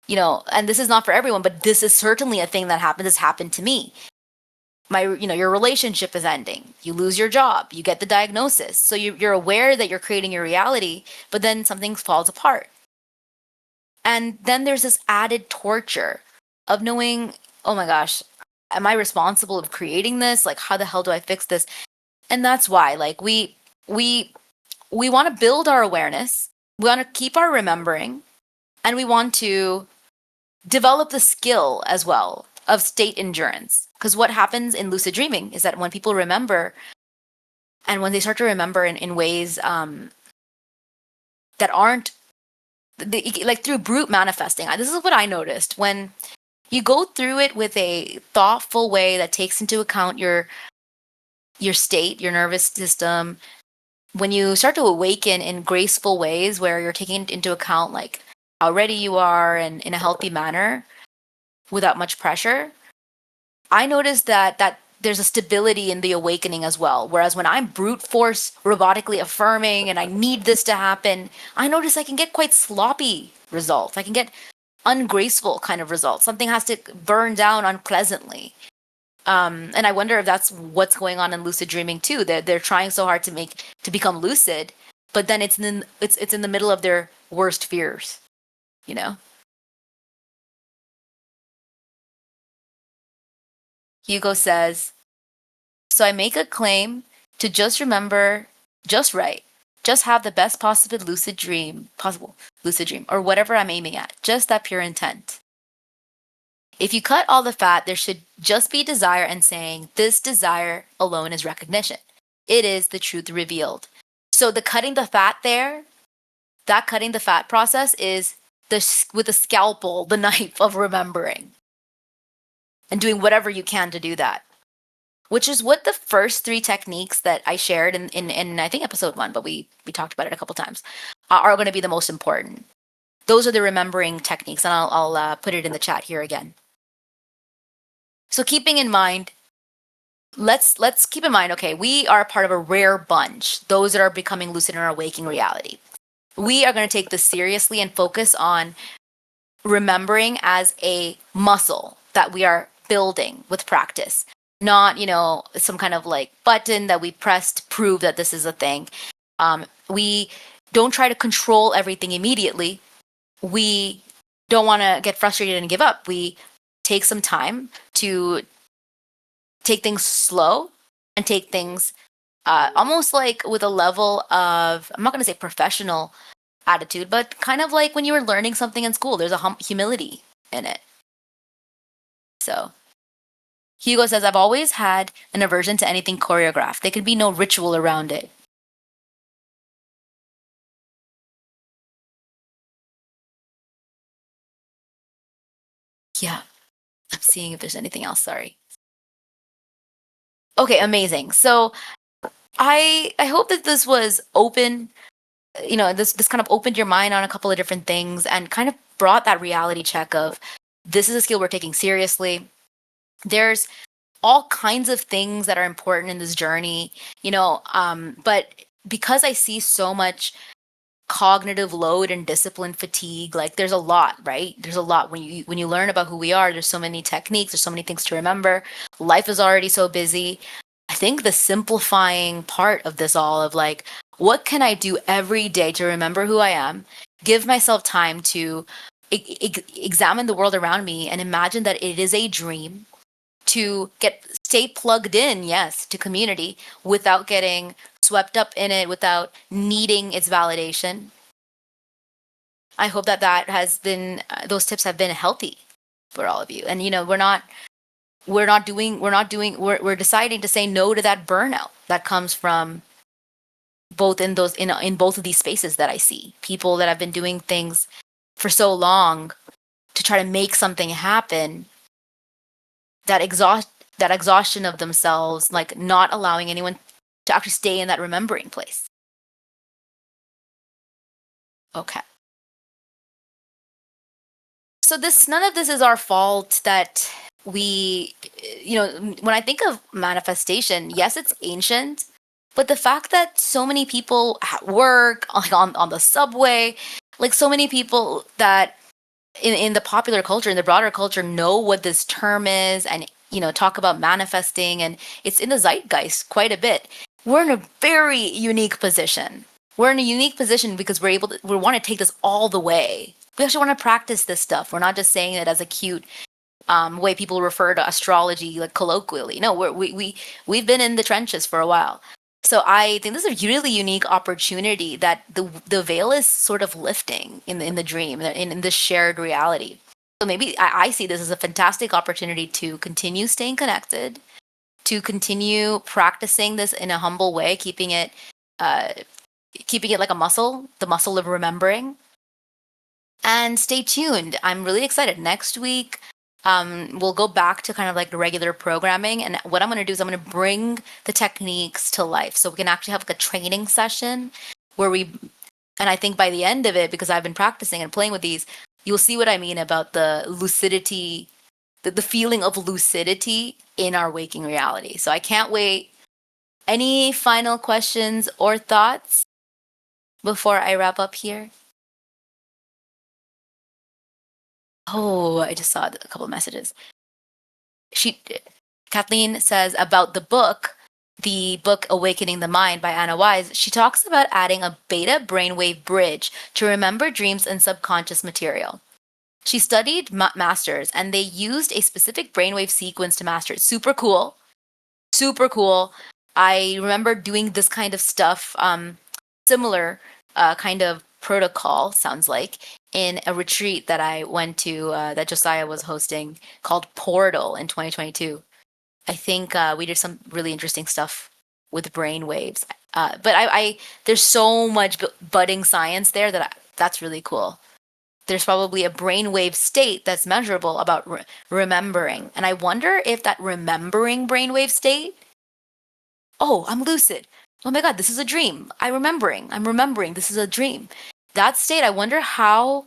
And this is not for everyone, but this is certainly a thing that happens. It's happened to me. Your relationship is ending. You lose your job. You get the diagnosis. So you're aware that you're creating your reality, but then something falls apart. And then there's this added torture of knowing, oh my gosh, am I responsible of creating this? Like, how the hell do I fix this? And that's why, like, we want to build our awareness. We want to keep our remembering, and we want to develop the skill as well of state endurance. Because what happens in lucid dreaming is that when people remember, and when they start to remember in ways that aren't like through brute manifesting. This is what I noticed. When you go through it with a thoughtful way that takes into account your state, your nervous system, when you start to awaken in graceful ways where you're taking into account like how ready you are and in a healthy manner without much pressure, I noticed that there's a stability in the awakening as well. Whereas when I'm brute force robotically affirming and I need this to happen, I notice I can get quite sloppy results. I can get ungraceful kind of results. Something has to burn down unpleasantly. And I wonder if that's what's going on in lucid dreaming too. They're trying so hard to become lucid, but then it's in the middle of their worst fears, Hugo says, so I make a claim to just remember just right. Just have the best possible lucid dream, or whatever I'm aiming at. Just that pure intent. If you cut all the fat, there should just be desire and saying, this desire alone is recognition. It is the truth revealed. So the cutting the fat there, that cutting the fat process is with the scalpel, the knife of remembering. And doing whatever you can to do that. Which is what the first 3 techniques that I shared in I think episode 1, but we talked about it a couple times, are going to be the most important. Those are the remembering techniques, and I'll put it in the chat here again. So keeping in mind, let's keep in mind, okay, we are part of a rare bunch, those that are becoming lucid in our waking reality. We are going to take this seriously and focus on remembering as a muscle that we are building with practice. Not, some kind of like button that we press to prove that this is a thing. We don't try to control everything immediately. We don't want to get frustrated and give up. We take some time to take things slow and take things almost like with a level of, I'm not going to say professional attitude, but kind of like when you were learning something in school. There's a humility in it. So Hugo says, I've always had an aversion to anything choreographed. There can be no ritual around it. Yeah, I'm seeing if there's anything else. Sorry. Okay, amazing. So I hope that this was open. This kind of opened your mind on a couple of different things and kind of brought that reality check of this is a skill we're taking seriously. There's all kinds of things that are important in this journey, but because I see so much cognitive load and discipline fatigue, like there's a lot, right? There's a lot when you learn about who we are. There's so many techniques, there's so many things to remember. Life is already so busy. I think the simplifying part of this all of like, what can I do every day to remember who I am, give myself time to examine the world around me and imagine that it is a dream, to stay plugged in, yes, to community without getting swept up in it, without needing its validation. I hope that has been those tips have been healthy for all of you. And we're deciding to say no to that burnout that comes from both in both of these spaces that I see. People that have been doing things for so long to try to make something happen, that exhaustion of themselves, like not allowing anyone to actually stay in that remembering place. Okay. So none of this is our fault that when I think of manifestation, yes, it's ancient, but the fact that so many people at work, like on the subway, like so many people that in the popular culture, in the broader culture, know what this term is and, talk about manifesting, and it's in the zeitgeist quite a bit. We're in a very unique position. We're in a unique position because we want to take this all the way. We actually want to practice this stuff. We're not just saying it as a cute way people refer to astrology, like colloquially. No, we've been in the trenches for a while. So I think this is a really unique opportunity that the veil is sort of lifting in the dream, in this shared reality. So maybe I see this as a fantastic opportunity to continue staying connected, to continue practicing this in a humble way, keeping it like a muscle, the muscle of remembering. And stay tuned. I'm really excited. Next week, we'll go back to kind of like the regular programming. And what I'm going to do is I'm going to bring the techniques to life. So we can actually have like a training session and I think by the end of it, because I've been practicing and playing with these, you'll see what I mean about the lucidity, the feeling of lucidity in our waking reality. So I can't wait. Any final questions or thoughts before I wrap up here? Oh, I just saw a couple of messages. Kathleen says about the book Awakening the Mind by Anna Wise. She talks about adding a beta brainwave bridge to remember dreams and subconscious material. She studied masters and they used a specific brainwave sequence to master it. Super cool. Super cool. I remember doing this kind of stuff, similar kind of protocol, sounds like, in a retreat that I went to that Josiah was hosting called Portal in 2022. I think we did some really interesting stuff with brain waves. But there's so much budding science there that's really cool. There's probably a brainwave state that's measurable about remembering. And I wonder if that remembering brainwave state, oh, I'm lucid. Oh my God, this is a dream. I'm remembering this is a dream. That state, I wonder how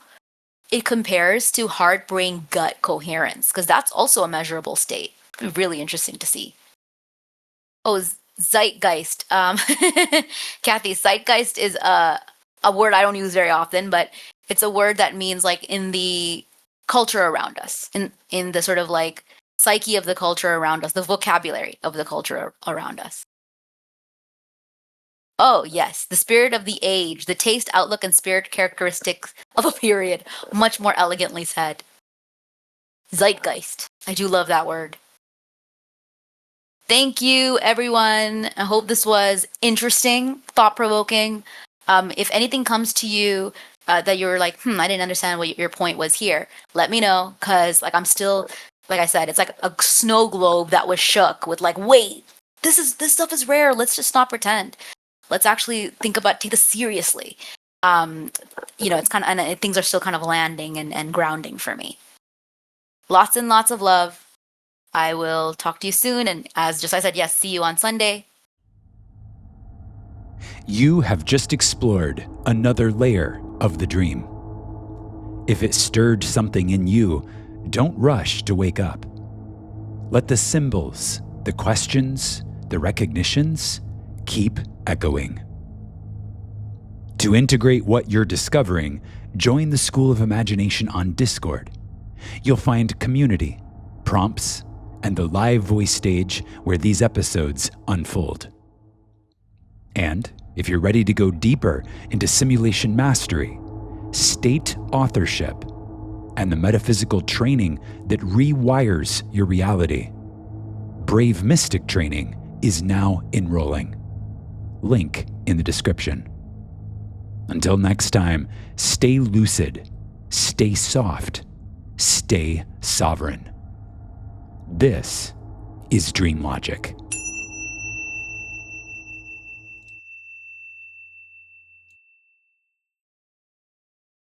it compares to heart brain gut coherence, because that's also a measurable state. It'd be really interesting to see. Oh, zeitgeist. Kathy, zeitgeist is a word I don't use very often, but it's a word that means like in the culture around us, in the sort of like psyche of the culture around us, the vocabulary of the culture around us. Oh, yes, the spirit of the age, the taste, outlook, and spirit characteristics of a period. Much more elegantly said. Zeitgeist. I do love that word. Thank you, everyone. I hope this was interesting, thought-provoking. If anything comes to you that you're like, I didn't understand what your point was here, let me know, because like I'm still, like I said, it's like a snow globe that was shook with like, wait, this stuff is rare. Let's just not pretend. Let's actually take this seriously. It's kind of, and things are still kind of landing and grounding for me. Lots and lots of love. I will talk to you soon. And as just I said, yes, see you on Sunday. You have just explored another layer of the dream. If it stirred something in you, don't rush to wake up. Let the symbols, the questions, the recognitions keep echoing. To integrate what you're discovering, join the School of Imagination on Discord. You'll find community, prompts, and the live voice stage where these episodes unfold. And if you're ready to go deeper into simulation mastery, state authorship, and the metaphysical training that rewires your reality, Brave Mystic training is now enrolling. Link in the description. Until next time, stay lucid, stay soft, stay sovereign. This is DreamLogic.